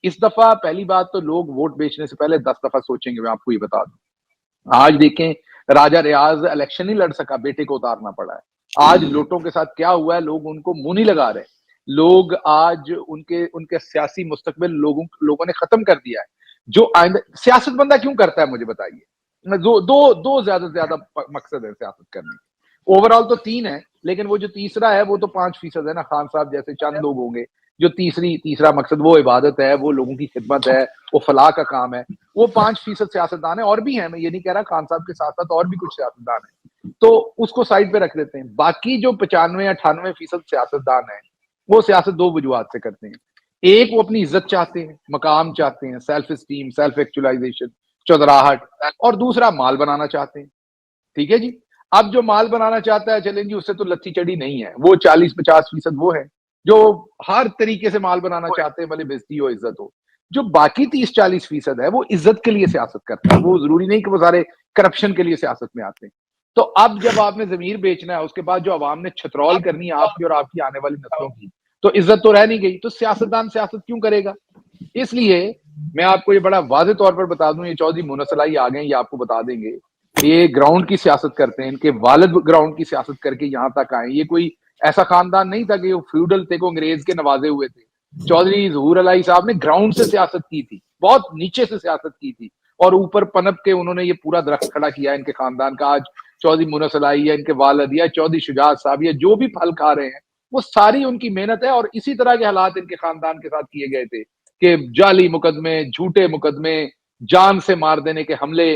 اس دفعہ پہلی بات تو لوگ ووٹ بیچنے سے پہلے 10 دفعہ سوچیں گے، میں آپ کو یہ بتا دوں. آج دیکھیں راجہ ریاض الیکشن نہیں لڑ سکا، بیٹے کو اتارنا پڑا ہے. آج لوٹوں کے ساتھ کیا ہوا ہے، لوگ ان کو منہ نہیں لگا رہے. لوگ آج ان کے سیاسی مستقبل لوگوں نے ختم کر دیا ہے. جو آئندہ سیاست بندہ کیوں کرتا ہے مجھے بتائیے. دو زیادہ سے زیادہ مقصد ہے سیاست کرنے کے. اوور آل تو 3 ہے، لیکن وہ جو تیسرا ہے وہ تو 5% ہے نا. خان صاحب جیسے چند لوگ ہوں گے جو تیسرا مقصد وہ عبادت ہے، وہ لوگوں کی خدمت ہے، وہ فلاح کا کام ہے. وہ 5% سیاستدان ہیں، اور بھی ہیں، میں یہ نہیں کہہ رہا. خان صاحب کے ساتھ ساتھ اور بھی کچھ سیاستدان ہیں، تو اس کو سائڈ پہ رکھ دیتے ہیں. باقی جو 95-98% سیاستدان ہیں وہ سیاست 2 وجوہات سے کرتے ہیں. ایک، وہ اپنی عزت چاہتے ہیں، مقام چاہتے ہیں، سیلف اسٹیم، سیلف ایکچولائزیشن، چودراہٹ. اور دوسرا، مال بنانا چاہتے ہیں. ٹھیک ہے جی. اب جو مال بنانا چاہتا ہے چلیں جی اس سے تو لتھی چڑی نہیں ہے. وہ 40-50% وہ ہے جو ہر طریقے سے مال بنانا چاہتے ہیں، بھلے بےزتی ہو عزت ہو. جو باقی 30-40% ہے وہ عزت کے لیے سیاست کرتا ہے. وہ ضروری نہیں کہ وہ سارے کرپشن کے لیے سیاست میں آتے ہیں. تو اب جب آپ نے ضمیر بیچنا ہے، اس کے بعد جو عوام نے چھترول کرنی ہے آپ کی اور آپ کی آنے والی نسلوں کی، تو عزت تو رہ نہیں گئی. تو سیاستدان سیاست کیوں کرے گا؟ اس لیے میں آپ کو یہ بڑا واضح طور پر بتا دوں، یہ چودھری مونس الائی آ گئے ہیں، یہ آپ کو بتا دیں گے. یہ گراؤنڈ کی سیاست کرتے ہیں. ان کے والد گراؤنڈ کی سیاست کر کے یہاں تک آئے. یہ کوئی ایسا خاندان نہیں تھا کہ وہ فیوڈل تھے، کو انگریز کے نوازے ہوئے تھے. چودھری ظہور الائی صاحب نے گراؤنڈ سے سیاست کی تھی، بہت نیچے سے سیاست کی تھی، اور اوپر پنپ کے انہوں نے یہ پورا درخت کھڑا کیا ان کے خاندان کا. آج چودھری مونس الائی یا ان کے والد یا چودھری شجاعت صاحب یا جو بھی پھل کھا رہے ہیں، وہ ساری ان کی محنت ہے. اور اسی طرح کے حالات ان کے خاندان کے ساتھ کیے گئے تھے کہ جعلی مقدمے، جھوٹے مقدمے، جان سے مار دینے کے حملے،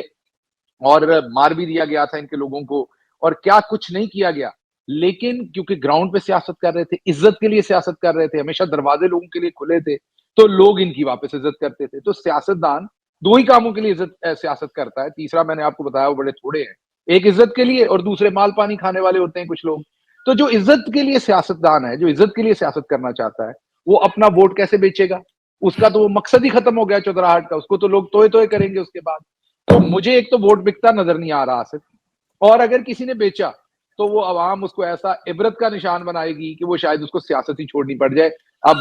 اور مار بھی دیا گیا تھا ان کے لوگوں کو، اور کیا کچھ نہیں کیا گیا. لیکن کیونکہ گراؤنڈ پہ سیاست کر رہے تھے، عزت کے لیے سیاست کر رہے تھے، ہمیشہ دروازے لوگوں کے لیے کھلے تھے، تو لوگ ان کی واپس عزت کرتے تھے. تو سیاستدان 2 ہی کاموں کے لیے سیاست کرتا ہے. تیسرا میں نے آپ کو بتایا وہ بڑے تھوڑے ہیں. ایک عزت کے لیے، اور دوسرے مال پانی کھانے والے ہوتے ہیں کچھ لوگ. تو جو عزت کے لیے سیاستدان ہے، جو عزت کے لیے سیاست کرنا چاہتا ہے، وہ اپنا ووٹ کیسے بیچے گا؟ اس کا تو وہ مقصد ہی ختم ہو گیا چودراہٹ کا. اس کو تو لوگ توئے توئے کریں گے اس کے بعد. تو مجھے ایک تو ووٹ بکتا نظر نہیں آ رہا صرف، اور اگر کسی نے بیچا تو وہ عوام اس کو ایسا عبرت کا نشان بنائے گی کہ وہ شاید اس کو سیاست ہی چھوڑنی پڑ جائے. اب